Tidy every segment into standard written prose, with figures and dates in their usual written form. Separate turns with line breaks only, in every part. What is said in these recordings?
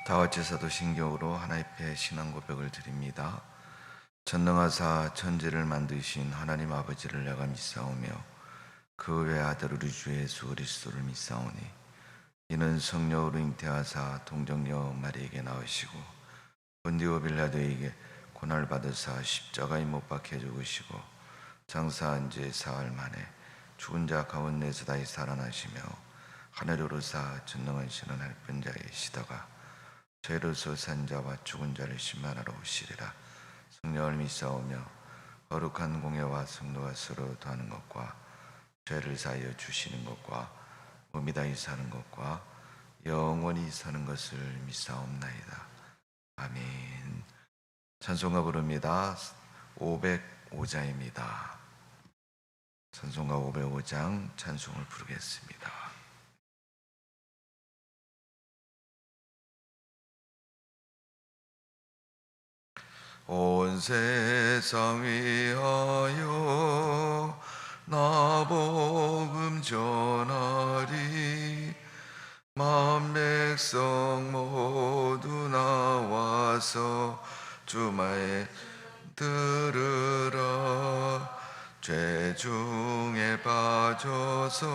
다윗 사도신경으로 하나님 앞에 신앙 고백을 드립니다. 전능하사 천지를 만드신 하나님 아버지를 내가 믿사오며 그 외아들 우리 주 예수 그리스도를 믿사오니 이는 성령으로 잉태하사 동정녀 마리에게 나으시고 본디오 빌라도에게 고난을 받으사 십자가에 못 박혀 죽으시고 장사한 지 사흘 만에 죽은 자 가운데서 다시 살아나시며 하늘에 오르사 전능한 신은 할변자이시다가 죄로서 산 자와 죽은 자를 심판하러 오시리라. 성령을 믿사오며 거룩한 공예와 성도가 서로 더하는 것과 죄를 사하여 주시는 것과 몸이 다시 사는 것과 영원히 사는 것을 믿사옵나이다. 아멘. 찬송가 부릅니다. 505장입니다. 찬송가 505장 찬송을 부르겠습니다. 온 세상 위하여 나 복음 전하리. 만 백성 모두 나와서 주마에 들으라. 죄 중에 빠져서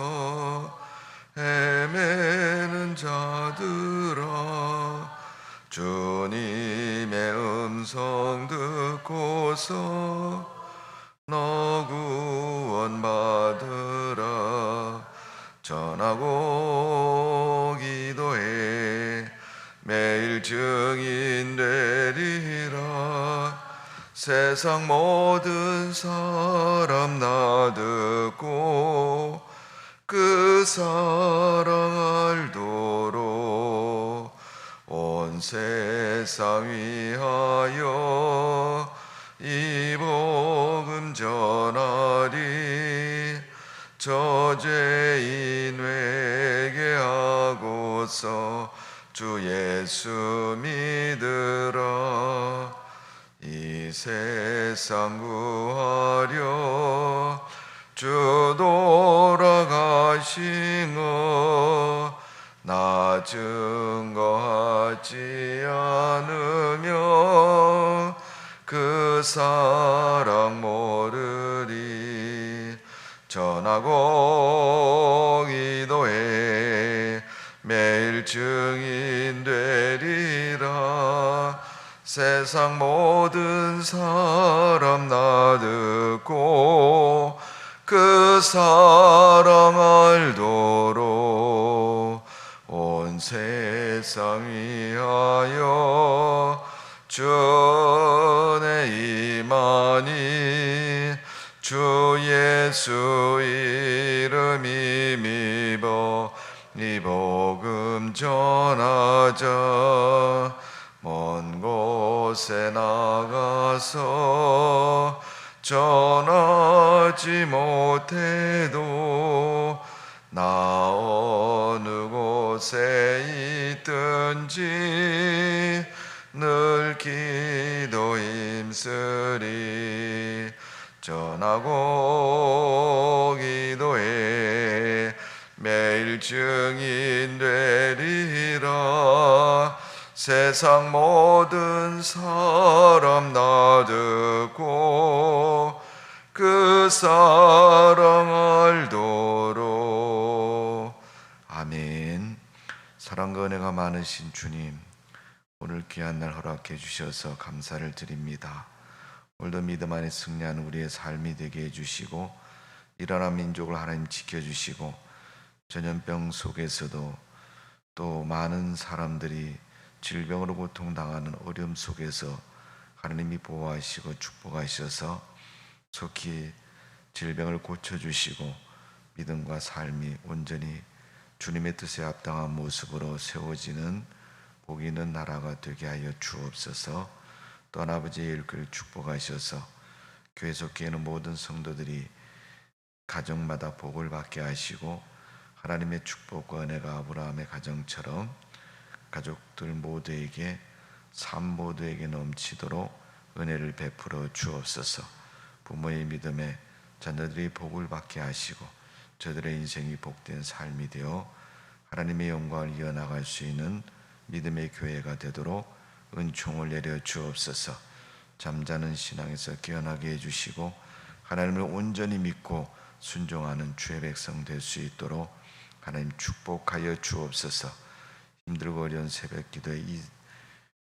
헤매는 자들아, 주님의 음성 듣고서 너 구원 받으라. 전하고 기도해 매일 증인 되리라. 세상 모든 사람 나 듣고 그 사랑 알도록 온 세상 위하여 이 복음 전하리. 저죄인 회개하고서 주 예수 믿으라. 이 세상 구하려 주 돌아가시어 나 증거하지 않으며 그 사랑 모르리. 전하고 기도해 매일 증인 되리라. 세상 모든 사람 나 듣고 그 사랑 알도록 온 세상 위하여 주의 임하니. 주 예수 이름 힘입어 이 복음 전하자. 먼 곳에 나가서 전하지 못해도 나 어느 곳에 있든지 늘 기도 힘쓰리. 전하고 기도해 매일 증인 되리라. 세상 모든 사람 나 듣고 그 사랑 알도록. 아멘. 사랑과 은혜가 많으신 주님, 오늘 귀한 날 허락해 주셔서 감사를 드립니다. 오늘도 믿음 안에 승리하는 우리의 삶이 되게 해주시고 이 나라 민족을 하나님 지켜주시고 전염병 속에서도 또 많은 사람들이 질병으로 고통당하는 어려움 속에서 하나님이 보호하시고 축복하셔서 속히 질병을 고쳐주시고 믿음과 삶이 온전히 주님의 뜻에 합당한 모습으로 세워지는 복이 있는 나라가 되게 하여 주옵소서. 또 아버지의 일꾼을 축복하셔서 교회 속에 있는 모든 성도들이 가정마다 복을 받게 하시고 하나님의 축복과 은혜가 아브라함의 가정처럼 가족들 모두에게 삶 모두에게 넘치도록 은혜를 베풀어 주옵소서. 부모의 믿음에 자녀들이 복을 받게 하시고 저들의 인생이 복된 삶이 되어 하나님의 영광을 이어나갈 수 있는 믿음의 교회가 되도록 은총을 내려 주옵소서. 잠자는 신앙에서 깨어나게 해주시고 하나님을 온전히 믿고 순종하는 주의 백성 될 수 있도록 하나님 축복하여 주옵소서. 힘들고 어려운 새벽 기도에 이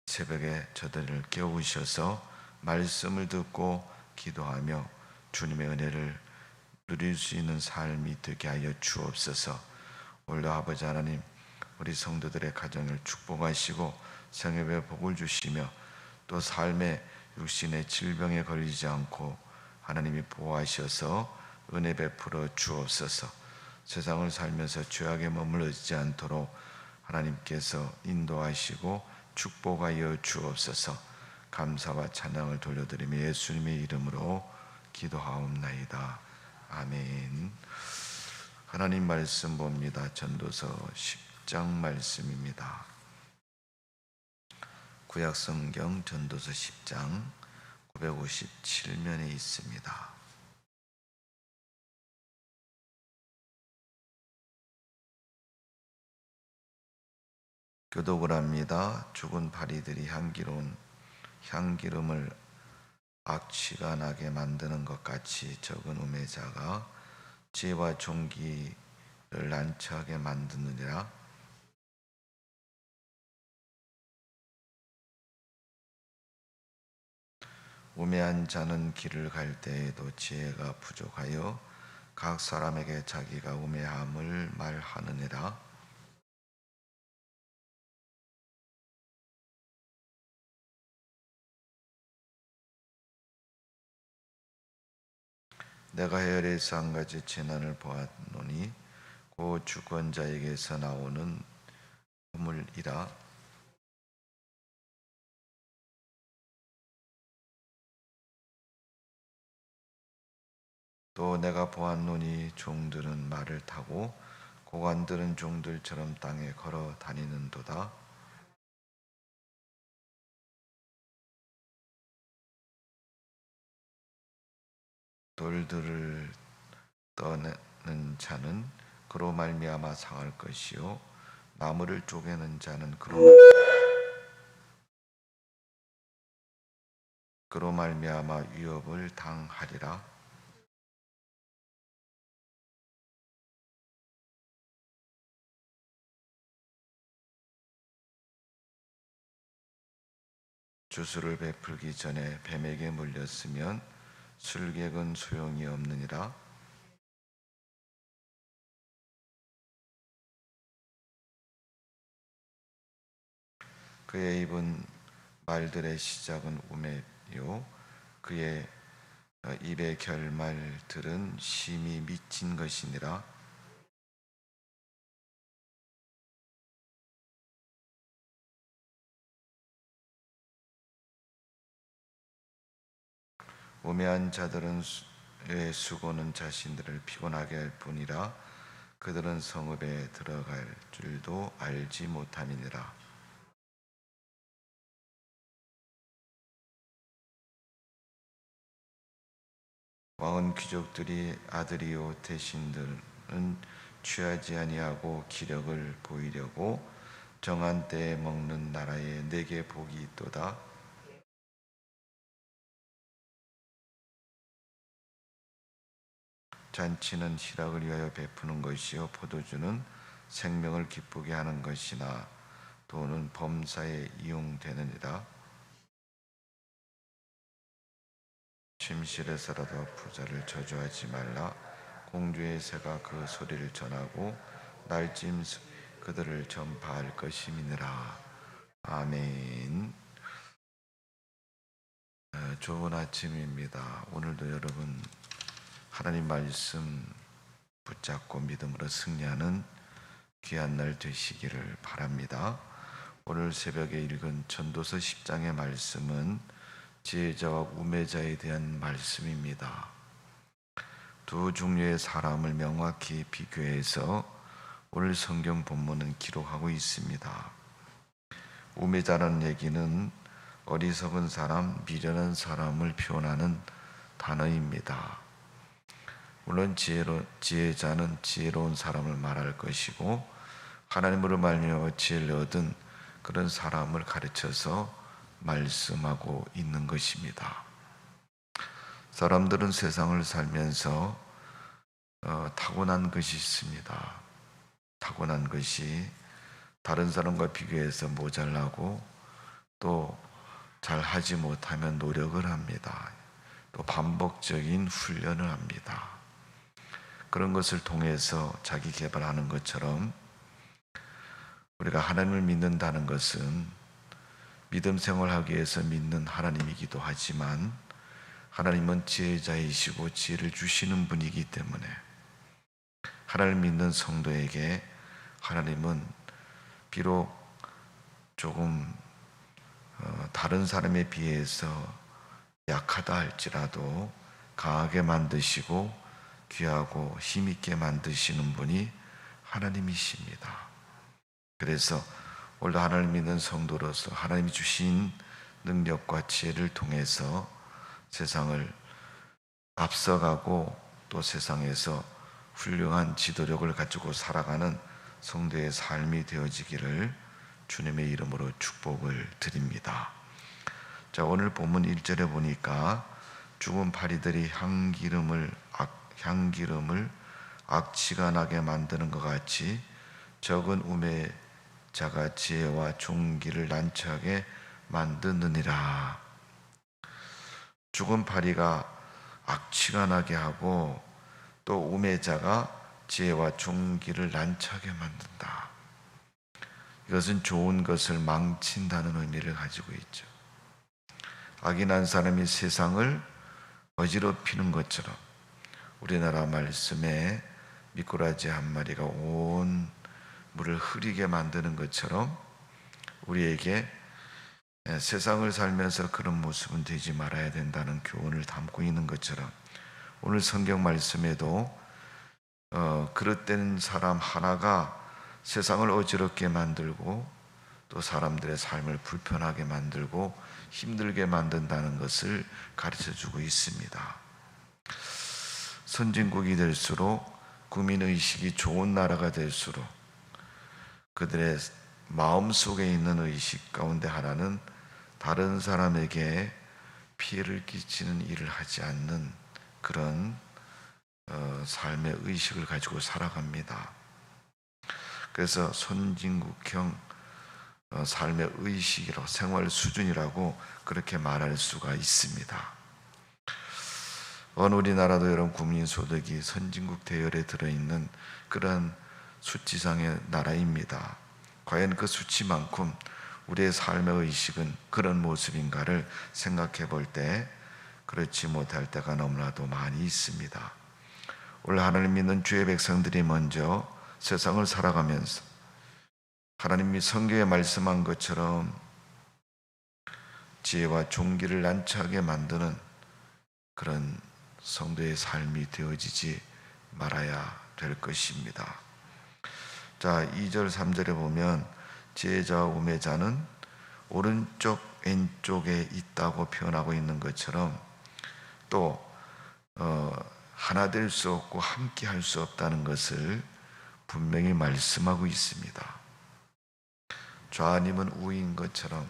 새벽에 저들을 깨우셔서 말씀을 듣고 기도하며 주님의 은혜를 누릴 수 있는 삶이 되게 하여 주옵소서. 오늘도 아버지 하나님, 우리 성도들의 가정을 축복하시고 성협에 복을 주시며 또 삶의 육신의 질병에 걸리지 않고 하나님이 보호하셔서 은혜 베풀어 주옵소서. 세상을 살면서 죄악에 머물러지지 않도록 하나님께서 인도하시고 축복하여 주옵소서. 감사와 찬양을 돌려드리며 예수님의 이름으로 기도하옵나이다. 아멘. 하나님 말씀 봅니다. 전도서 10장 말씀입니다. 구약성경 전도서 10장 957면에 있습니다. 교독을 합니다. 죽은 파리들이 향기로운 향기름을 악취가 나게 만드는 것 같이 적은 우매자가 지혜와 존귀를 난처하게 만드느니라. 우매한 자는 길을 갈 때에도 지혜가 부족하여 각 사람에게 자기가 우매함을 말하느니라. 내가 해열에서 한 가지 재난을 보았노니 곧 주권자에게서 나오는 우물이라. 또 내가 보았노니 종들은 말을 타고 고관들은 종들처럼 땅에 걸어 다니는도다. 돌들을 떠내는 자는 그로 말미암아 상할 것이요 나무를 쪼개는 자는 그로 말미암아 위협을 당하리라. 주수를 베풀기 전에 뱀에게 물렸으면 술객은 소용이 없느니라. 그의 입은 말들의 시작은 우매요 그의 입의 결말들은 심히 미친 것이니라. 우매한 자들은 수고는 자신들을 피곤하게 할 뿐이라. 그들은 성읍에 들어갈 줄도 알지 못함이니라. 왕은 귀족들이 아들이요 대신들은 취하지 아니하고 기력을 보이려고 정한 때에 먹는 나라에 내게 복이 있도다. 잔치는 희락을 위하여 베푸는 것이요 포도주는 생명을 기쁘게 하는 것이나 돈은 범사에 이용되느니라. 침실에서라도 부자를 저주하지 말라. 공주의 새가 그 소리를 전하고 날짐 그들을 전파할 것임이니라. 아멘. 좋은 아침입니다. 오늘도 여러분 하나님 말씀 붙잡고 믿음으로 승리하는 귀한 날 되시기를 바랍니다. 오늘 새벽에 읽은 전도서 10장의 말씀은 지혜자와 우매자에 대한 말씀입니다. 두 종류의 사람을 명확히 비교해서 오늘 성경 본문은 기록하고 있습니다. 우매자라는 얘기는 어리석은 사람, 미련한 사람을 표현하는 단어입니다. 물론 지혜자는 지혜로운 사람을 말할 것이고 하나님으로 말미암아 지혜를 얻은 그런 사람을 가르쳐서 말씀하고 있는 것입니다. 사람들은 세상을 살면서 타고난 것이 있습니다. 타고난 것이 다른 사람과 비교해서 모자라고 또 잘하지 못하면 노력을 합니다. 또 반복적인 훈련을 합니다. 그런 것을 통해서 자기 개발하는 것처럼 우리가 하나님을 믿는다는 것은 믿음 생활하기 위해서 믿는 하나님이기도 하지만 하나님은 지혜자이시고 지혜를 주시는 분이기 때문에 하나님을 믿는 성도에게 하나님은 비록 조금 다른 사람에 비해서 약하다 할지라도 강하게 만드시고 귀하고 힘있게 만드시는 분이 하나님이십니다. 그래서 오늘도 하나님 믿는 성도로서 하나님이 주신 능력과 지혜를 통해서 세상을 앞서가고 또 세상에서 훌륭한 지도력을 가지고 살아가는 성도의 삶이 되어지기를 주님의 이름으로 축복을 드립니다. 자, 오늘 본문 1절에 보니까 죽은 파리들이 향기름을 악취가 나게 만드는 것 같이 적은 우매자가 지혜와 종기를 난처하게 만드느니라. 죽은 파리가 악취가 나게 하고 또 우매자가 지혜와 종기를 난처하게 만든다. 이것은 좋은 것을 망친다는 의미를 가지고 있죠. 악이 난 사람이 세상을 어지럽히는 것처럼 우리나라 말씀에 미꾸라지 한 마리가 온 물을 흐리게 만드는 것처럼 우리에게 세상을 살면서 그런 모습은 되지 말아야 된다는 교훈을 담고 있는 것처럼 오늘 성경 말씀에도 그릇된 사람 하나가 세상을 어지럽게 만들고 또 사람들의 삶을 불편하게 만들고 힘들게 만든다는 것을 가르쳐주고 있습니다. 선진국이 될수록 국민의식이 좋은 나라가 될수록 그들의 마음속에 있는 의식 가운데 하나는 다른 사람에게 피해를 끼치는 일을 하지 않는 그런 삶의 의식을 가지고 살아갑니다. 그래서 선진국형 삶의 의식이라고 생활 수준이라고 그렇게 말할 수가 있습니다. 어느 우리나라도 여러분 국민소득이 선진국 대열에 들어있는 그런 수치상의 나라입니다. 과연 그 수치만큼 우리의 삶의 의식은 그런 모습인가를 생각해 볼 때 그렇지 못할 때가 너무나도 많이 있습니다. 오늘 하나님 믿는 주의 백성들이 먼저 세상을 살아가면서 하나님이 성경에 말씀한 것처럼 지혜와 종기를 난처하게 만드는 그런 성도의 삶이 되어지지 말아야 될 것입니다. 자, 2절 3절에 보면 지혜자와 우매자는 오른쪽 왼쪽에 있다고 표현하고 있는 것처럼 또 하나 될 수 없고 함께 할 수 없다는 것을 분명히 말씀하고 있습니다. 좌님은 우인 것처럼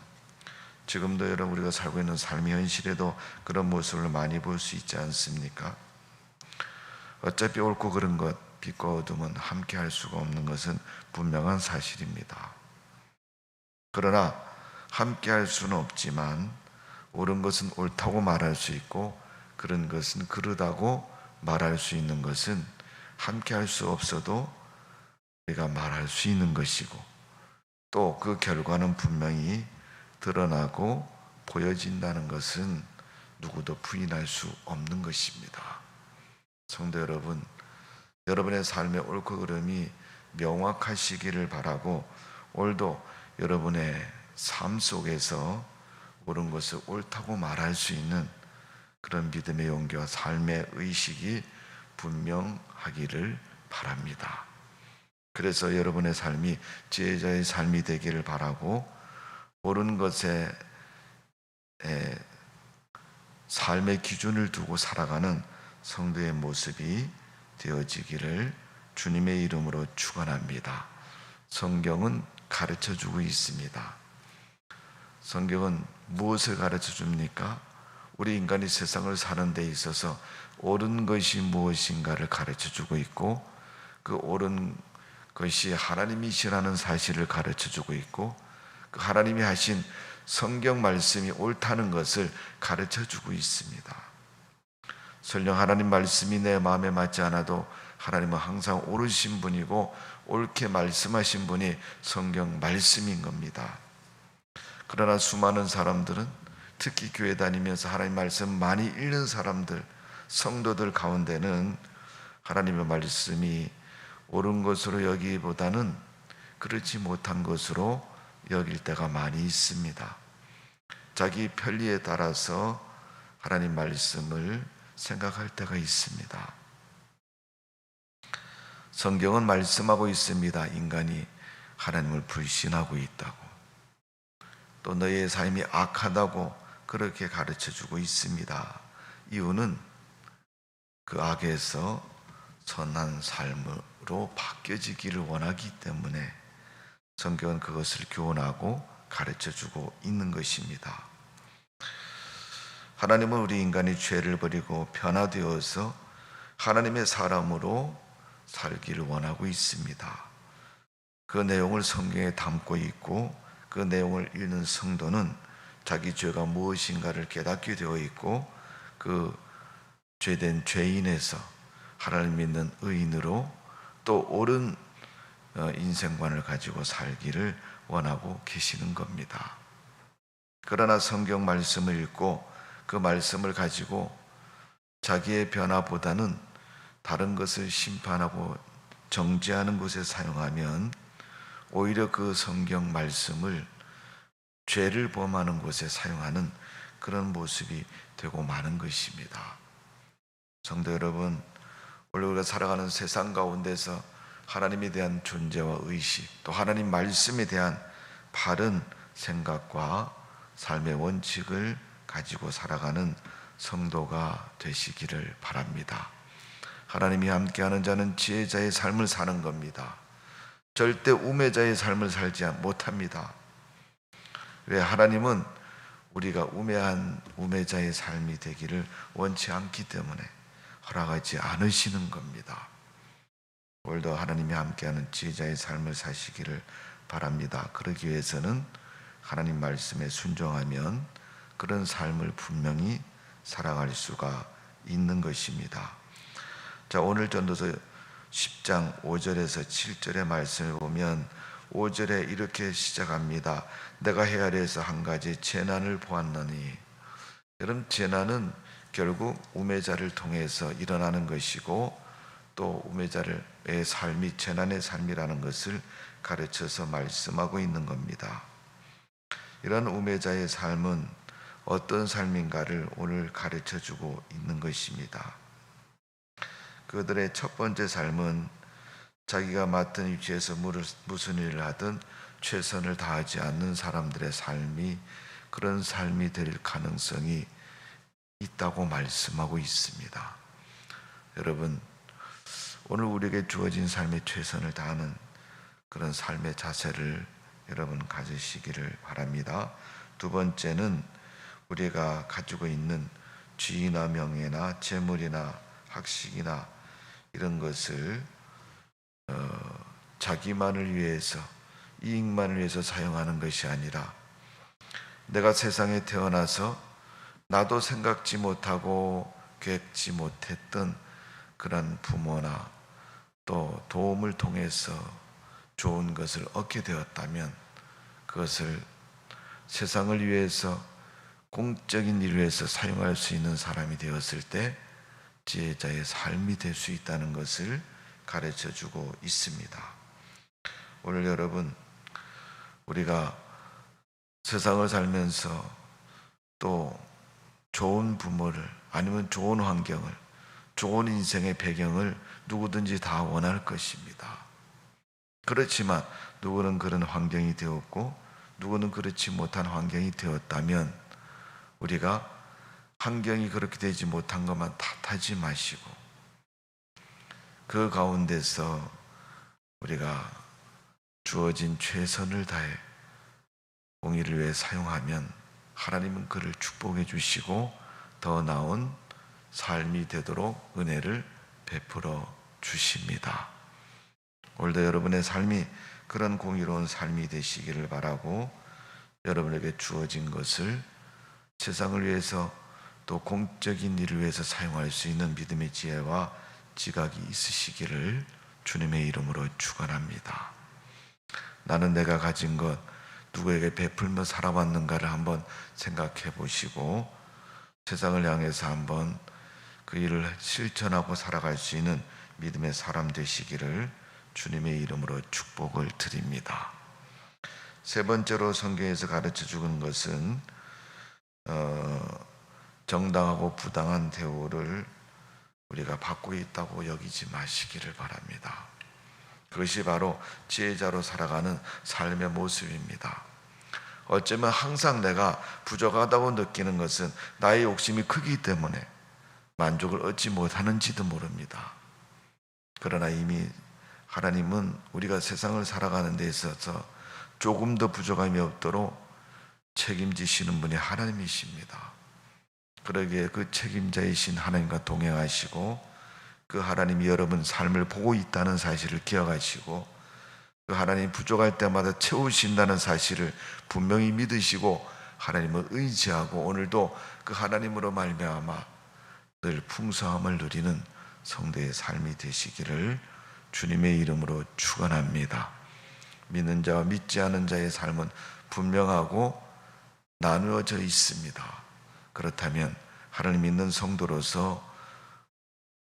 지금도 여러분 우리가 살고 있는 삶의 현실에도 그런 모습을 많이 볼 수 있지 않습니까? 어차피 옳고 그른 것, 빛과 어둠은 함께 할 수가 없는 것은 분명한 사실입니다. 그러나 함께 할 수는 없지만 옳은 것은 옳다고 말할 수 있고 그런 것은 그르다고 말할 수 있는 것은 함께 할 수 없어도 우리가 말할 수 있는 것이고 또 그 결과는 분명히 드러나고 보여진다는 것은 누구도 부인할 수 없는 것입니다. 성도 여러분, 여러분의 삶의 옳고 그름이 명확하시기를 바라고 오늘도 여러분의 삶 속에서 옳은 것을 옳다고 말할 수 있는 그런 믿음의 용기와 삶의 의식이 분명하기를 바랍니다. 그래서 여러분의 삶이 지혜자의 삶이 되기를 바라고 옳은 것에 삶의 기준을 두고 살아가는 성도의 모습이 되어지기를 주님의 이름으로 축원합니다. 성경은 가르쳐주고 있습니다. 성경은 무엇을 가르쳐 줍니까? 우리 인간이 세상을 사는 데 있어서 옳은 것이 무엇인가를 가르쳐 주고 있고, 그 옳은 것이 하나님이시라는 사실을 가르쳐 주고 있고, 그 하나님이 하신 성경 말씀이 옳다는 것을 가르쳐 주고 있습니다. 설령 하나님 말씀이 내 마음에 맞지 않아도 하나님은 항상 옳으신 분이고 옳게 말씀하신 분이 성경 말씀인 겁니다. 그러나 수많은 사람들은, 특히 교회 다니면서 하나님 말씀 많이 읽는 사람들, 성도들 가운데는 하나님의 말씀이 옳은 것으로 여기보다는 그렇지 못한 것으로 여길 때가 많이 있습니다. 자기 편리에 따라서 하나님 말씀을 생각할 때가 있습니다. 성경은 말씀하고 있습니다. 인간이 하나님을 불신하고 있다고, 또 너희의 삶이 악하다고 그렇게 가르쳐주고 있습니다. 이유는 그 악에서 선한 삶으로 바뀌어지기를 원하기 때문에 성경은 그것을 교훈하고 가르쳐주고 있는 것입니다. 하나님은 우리 인간이 죄를 버리고 변화되어서 하나님의 사람으로 살기를 원하고 있습니다. 그 내용을 성경에 담고 있고, 그 내용을 읽는 성도는 자기 죄가 무엇인가를 깨닫게 되어 있고, 그 죄된 죄인에서 하나님 믿는 의인으로 또 옳은 인생관을 가지고 살기를 원하고 계시는 겁니다. 그러나 성경 말씀을 읽고 그 말씀을 가지고 자기의 변화보다는 다른 것을 심판하고 정죄하는 곳에 사용하면 오히려 그 성경 말씀을 죄를 범하는 곳에 사용하는 그런 모습이 되고 마는 것입니다. 성도 여러분, 원래 우리가 살아가는 세상 가운데서 하나님에 대한 존재와 의식, 또 하나님 말씀에 대한 바른 생각과 삶의 원칙을 가지고 살아가는 성도가 되시기를 바랍니다. 하나님이 함께하는 자는 지혜자의 삶을 사는 겁니다. 절대 우매자의 삶을 살지 못합니다. 왜? 하나님은 우리가 우매자의 삶이 되기를 원치 않기 때문에 허락하지 않으시는 겁니다. 오늘도 하나님이 함께하는 지혜자의 삶을 사시기를 바랍니다. 그러기 위해서는 하나님 말씀에 순종하면 그런 삶을 분명히 살아갈 수가 있는 것입니다. 자, 오늘 전도서 10장 5절에서 7절의 말씀을 보면 5절에 이렇게 시작합니다. 내가 헤아려서 한 가지 재난을 보았노니. 여러분, 재난은 결국 우매자를 통해서 일어나는 것이고, 또 우매자의 삶이 재난의 삶이라는 것을 가르쳐서 말씀하고 있는 겁니다. 이런 우매자의 삶은 어떤 삶인가를 오늘 가르쳐주고 있는 것입니다. 그들의 첫 번째 삶은 자기가 맡은 위치에서 무슨 일을 하든 최선을 다하지 않는 사람들의 삶이 그런 삶이 될 가능성이 있다고 말씀하고 있습니다. 여러분, 오늘 우리에게 주어진 삶에 최선을 다하는 그런 삶의 자세를 여러분 가지시기를 바랍니다. 두 번째는 우리가 가지고 있는 지위나 명예나 재물이나 학식이나 이런 것을 자기만을 위해서, 이익만을 위해서 사용하는 것이 아니라 내가 세상에 태어나서 나도 생각지 못하고 계획지 못했던 그런 부모나 또 도움을 통해서 좋은 것을 얻게 되었다면 그것을 세상을 위해서, 공적인 일을 위해서 사용할 수 있는 사람이 되었을 때 지혜자의 삶이 될 수 있다는 것을 가르쳐주고 있습니다. 오늘 여러분, 우리가 세상을 살면서 또 좋은 부모를, 아니면 좋은 환경을, 좋은 인생의 배경을 누구든지 다 원할 것입니다. 그렇지만 누구는 그런 환경이 되었고 누구는 그렇지 못한 환경이 되었다면 우리가 환경이 그렇게 되지 못한 것만 탓하지 마시고 그 가운데서 우리가 주어진 최선을 다해 공의를 위해 사용하면 하나님은 그를 축복해 주시고 더 나은 삶이 되도록 은혜를 베풀어 주십니다. 오늘도 여러분의 삶이 그런 공의로운 삶이 되시기를 바라고, 여러분에게 주어진 것을 세상을 위해서 또 공적인 일을 위해서 사용할 수 있는 믿음의 지혜와 지각이 있으시기를 주님의 이름으로 축원합니다. 나는 내가 가진 것 누구에게 베풀며 살아왔는가를 한번 생각해 보시고 세상을 향해서 한번 그 일을 실천하고 살아갈 수 있는 믿음의 사람 되시기를 주님의 이름으로 축복을 드립니다. 세 번째로 성경에서 가르쳐 주는 것은 정당하고 부당한 대우를 우리가 받고 있다고 여기지 마시기를 바랍니다. 그것이 바로 지혜자로 살아가는 삶의 모습입니다. 어쩌면 항상 내가 부족하다고 느끼는 것은 나의 욕심이 크기 때문에 만족을 얻지 못하는지도 모릅니다. 그러나 이미 하나님은 우리가 세상을 살아가는 데 있어서 조금 더 부족함이 없도록 책임지시는 분이 하나님이십니다. 그러기에 그 책임자이신 하나님과 동행하시고 그 하나님이 여러분 삶을 보고 있다는 사실을 기억하시고 그 하나님 부족할 때마다 채우신다는 사실을 분명히 믿으시고 하나님을 의지하고 오늘도 그 하나님으로 말미암아 늘 풍성함을 누리는 성도의 삶이 되시기를 주님의 이름으로 축원합니다. 믿는 자와 믿지 않은 자의 삶은 분명하고 나누어져 있습니다. 그렇다면 하나님 믿는 성도로서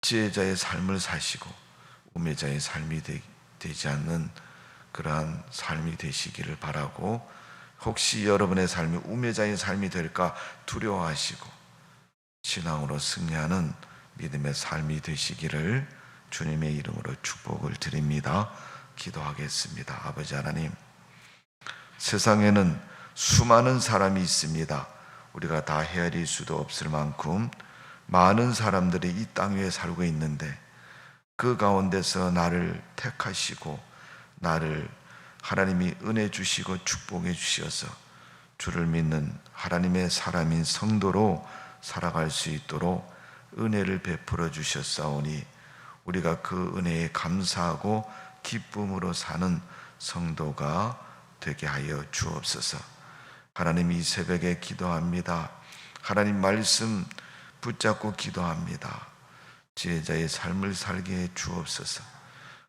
지혜자의 삶을 사시고 우매자의 삶이 되지 않는 그러한 삶이 되시기를 바라고, 혹시 여러분의 삶이 우매자의 삶이 될까 두려워하시고 신앙으로 승리하는 믿음의 삶이 되시기를 주님의 이름으로 축복을 드립니다. 기도하겠습니다. 아버지 하나님, 세상에는 수많은 사람이 있습니다. 우리가 다 헤아릴 수도 없을 만큼 많은 사람들이 이 땅 위에 살고 있는데 그 가운데서 나를 택하시고 나를 하나님이 은혜 주시고 축복해 주셔서 주를 믿는 하나님의 사람인 성도로 살아갈 수 있도록 은혜를 베풀어 주셨사오니 우리가 그 은혜에 감사하고 기쁨으로 사는 성도가 되게 하여 주옵소서. 하나님, 이 새벽에 기도합니다. 하나님 말씀 붙잡고 기도합니다. 지혜자의 삶을 살게 해 주옵소서.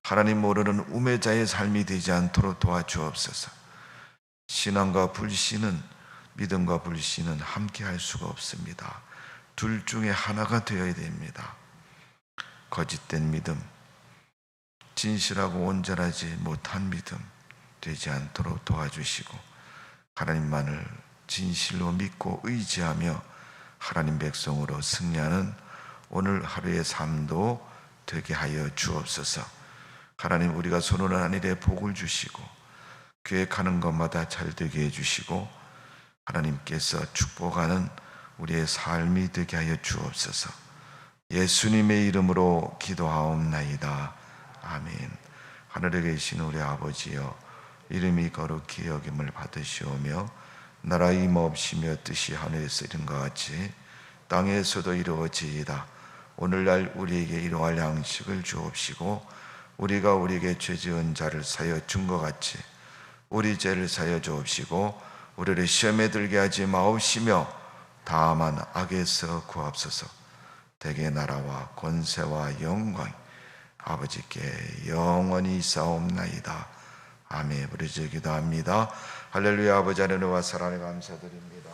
하나님 모르는 우매자의 삶이 되지 않도록 도와주옵소서. 신앙과 불신은, 믿음과 불신은 함께 할 수가 없습니다. 둘 중에 하나가 되어야 됩니다. 거짓된 믿음, 진실하고 온전하지 못한 믿음 되지 않도록 도와주시고 하나님만을 진실로 믿고 의지하며 하나님 백성으로 승리하는 오늘 하루의 삶도 되게 하여 주옵소서. 하나님, 우리가 선언한 일에 복을 주시고 계획하는 것마다 잘 되게 해주시고 하나님께서 축복하는 우리의 삶이 되게 하여 주옵소서. 예수님의 이름으로 기도하옵나이다. 아멘. 하늘에 계신 우리 아버지여, 이름이 거룩히 여김을 받으시오며 나라 임하옵시며 뜻이 하늘에서 이룬 것 같이 땅에서도 이루어지이다. 오늘날 우리에게 일용할 양식을 주옵시고 우리가 우리에게 죄 지은 자를 사여 준 것 같이 우리 죄를 사여 주옵시고 우리를 시험에 들게 하지 마옵시며 다만 악에서 구하옵소서. 대개 나라와 권세와 영광 아버지께 영원히 있사옵나이다. 아멘. 부르짖어 기도합니다. 할렐루야. 아버지 하나님과 사랑에 감사드립니다.